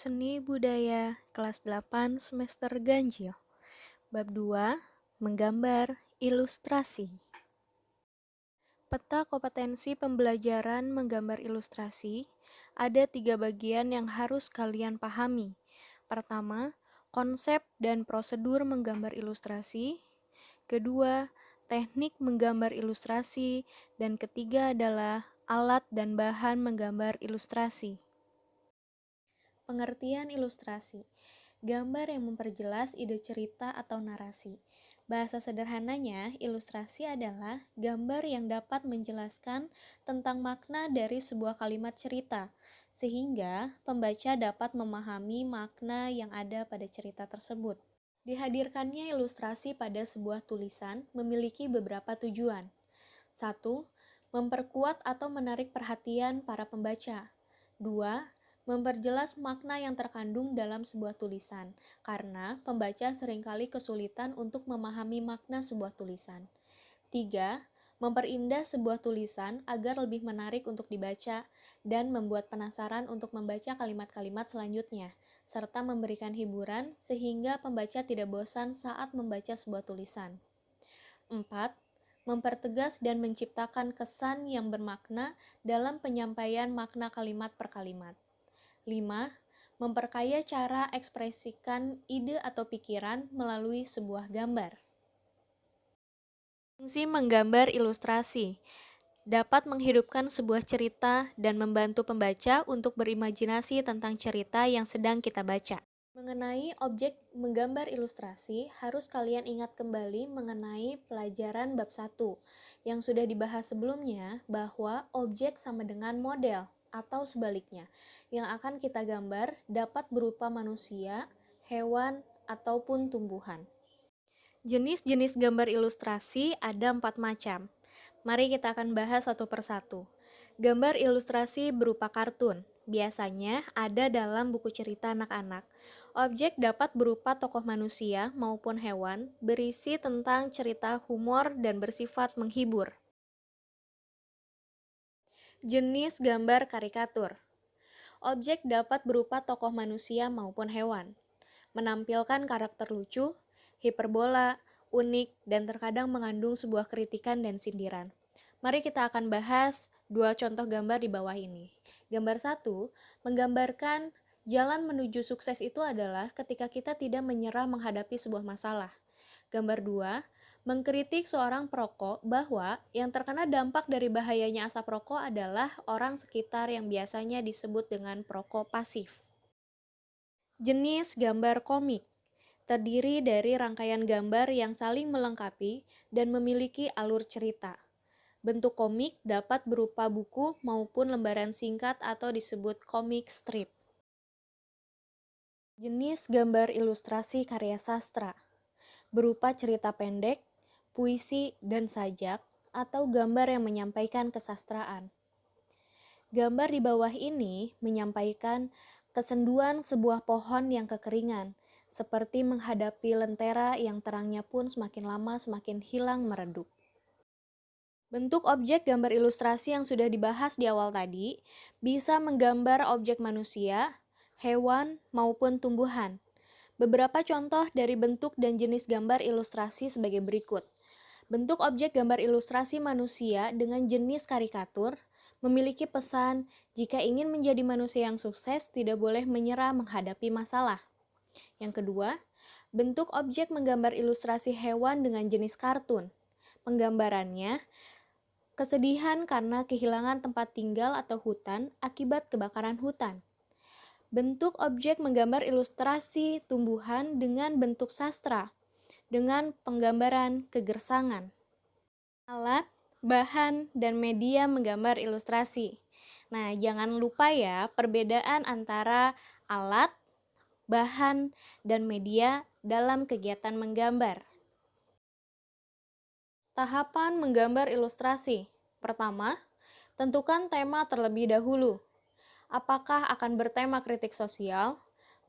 Seni Budaya kelas 8 semester ganjil. Bab 2, menggambar ilustrasi. Peta kompetensi pembelajaran menggambar ilustrasi ada 3 bagian yang harus kalian pahami. Pertama, konsep dan prosedur menggambar ilustrasi. Kedua, teknik menggambar ilustrasi. Dan ketiga adalah alat dan bahan menggambar ilustrasi. Pengertian ilustrasi, gambar yang memperjelas ide cerita atau narasi. Bahasa sederhananya, ilustrasi adalah gambar yang dapat menjelaskan tentang makna dari sebuah kalimat cerita, sehingga pembaca dapat memahami makna yang ada pada cerita tersebut. Dihadirkannya ilustrasi pada sebuah tulisan memiliki beberapa tujuan. 1. Memperkuat atau menarik perhatian para pembaca. 2. Memperjelas makna yang terkandung dalam sebuah tulisan, karena pembaca seringkali kesulitan untuk memahami makna sebuah tulisan. 3. Memperindah sebuah tulisan agar lebih menarik untuk dibaca dan membuat penasaran untuk membaca kalimat-kalimat selanjutnya, serta memberikan hiburan sehingga pembaca tidak bosan saat membaca sebuah tulisan. 4. Mempertegas dan menciptakan kesan yang bermakna dalam penyampaian makna kalimat per kalimat. 5. Memperkaya cara ekspresikan ide atau pikiran melalui sebuah gambar. Fungsi menggambar ilustrasi dapat menghidupkan sebuah cerita dan membantu pembaca untuk berimajinasi tentang cerita yang sedang kita baca. Mengenai objek menggambar ilustrasi, harus kalian ingat kembali mengenai pelajaran bab 1 yang sudah dibahas sebelumnya, bahwa objek sama dengan model atau sebaliknya. Yang akan kita gambar dapat berupa manusia, hewan, ataupun tumbuhan. Jenis-jenis gambar ilustrasi ada 4 macam. Mari kita akan bahas satu persatu. Gambar ilustrasi berupa kartun, biasanya ada dalam buku cerita anak-anak. Objek dapat berupa tokoh manusia maupun hewan, berisi tentang cerita humor dan bersifat menghibur. Jenis gambar karikatur. Objek dapat berupa tokoh manusia maupun hewan, menampilkan karakter lucu, hiperbola, unik, dan terkadang mengandung sebuah kritikan dan sindiran. Mari kita akan bahas 2 contoh gambar di bawah ini. Gambar 1, menggambarkan jalan menuju sukses itu adalah ketika kita tidak menyerah menghadapi sebuah masalah. Gambar 2, mengkritik seorang perokok bahwa yang terkena dampak dari bahayanya asap rokok adalah orang sekitar yang biasanya disebut dengan perokok pasif. Jenis gambar komik terdiri dari rangkaian gambar yang saling melengkapi dan memiliki alur cerita. Bentuk komik dapat berupa buku maupun lembaran singkat atau disebut komik strip. Jenis gambar ilustrasi karya sastra berupa cerita pendek, puisi, dan sajak, atau gambar yang menyampaikan kesastraan. Gambar di bawah ini menyampaikan kesenduan sebuah pohon yang kekeringan, seperti menghadapi lentera yang terangnya pun semakin lama semakin hilang meredup. Bentuk objek gambar ilustrasi yang sudah dibahas di awal tadi bisa menggambar objek manusia, hewan, maupun tumbuhan. Beberapa contoh dari bentuk dan jenis gambar ilustrasi sebagai berikut. Bentuk objek gambar ilustrasi manusia dengan jenis karikatur memiliki pesan jika ingin menjadi manusia yang sukses tidak boleh menyerah menghadapi masalah. Yang kedua, bentuk objek menggambar ilustrasi hewan dengan jenis kartun. Penggambarannya, kesedihan karena kehilangan tempat tinggal atau hutan akibat kebakaran hutan. Bentuk objek menggambar ilustrasi tumbuhan dengan bentuk sastra, dengan penggambaran kegersangan. Alat, bahan, dan media menggambar ilustrasi. Nah, jangan lupa ya perbedaan antara alat, bahan, dan media dalam kegiatan menggambar. Tahapan menggambar ilustrasi. Pertama, tentukan tema terlebih dahulu. Apakah akan bertema kritik sosial,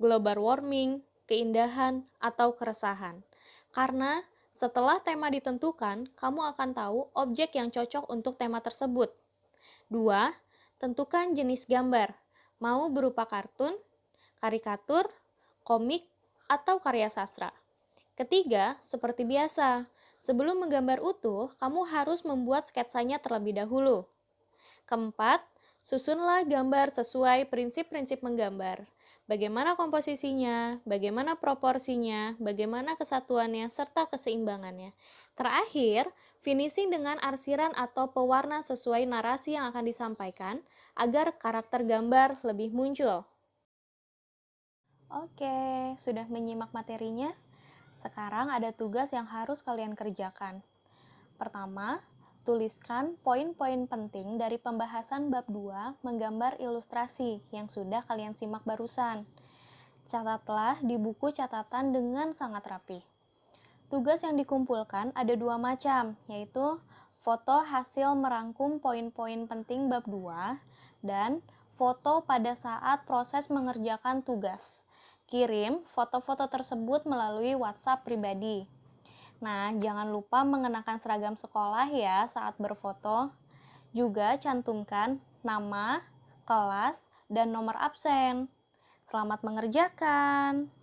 global warming, keindahan, atau keresahan? Karena setelah tema ditentukan, kamu akan tahu objek yang cocok untuk tema tersebut. 2. Tentukan jenis gambar. Mau berupa kartun, karikatur, komik, atau karya sastra. Ketiga, seperti biasa, sebelum menggambar utuh, kamu harus membuat sketsanya terlebih dahulu. Keempat, susunlah gambar sesuai prinsip-prinsip menggambar. Bagaimana komposisinya, bagaimana proporsinya, bagaimana kesatuannya, serta keseimbangannya. Terakhir, finishing dengan arsiran atau pewarna sesuai narasi yang akan disampaikan agar karakter gambar lebih muncul. Oke, sudah menyimak materinya? Sekarang ada tugas yang harus kalian kerjakan. Pertama, tuliskan poin-poin penting dari pembahasan bab 2 menggambar ilustrasi yang sudah kalian simak barusan. Catatlah di buku catatan dengan sangat rapi. Tugas yang dikumpulkan ada dua macam, yaitu foto hasil merangkum poin-poin penting bab 2 dan foto pada saat proses mengerjakan tugas. Kirim foto-foto tersebut melalui WhatsApp pribadi. Nah, jangan lupa mengenakan seragam sekolah ya saat berfoto. Juga cantumkan nama, kelas, dan nomor absen. Selamat mengerjakan!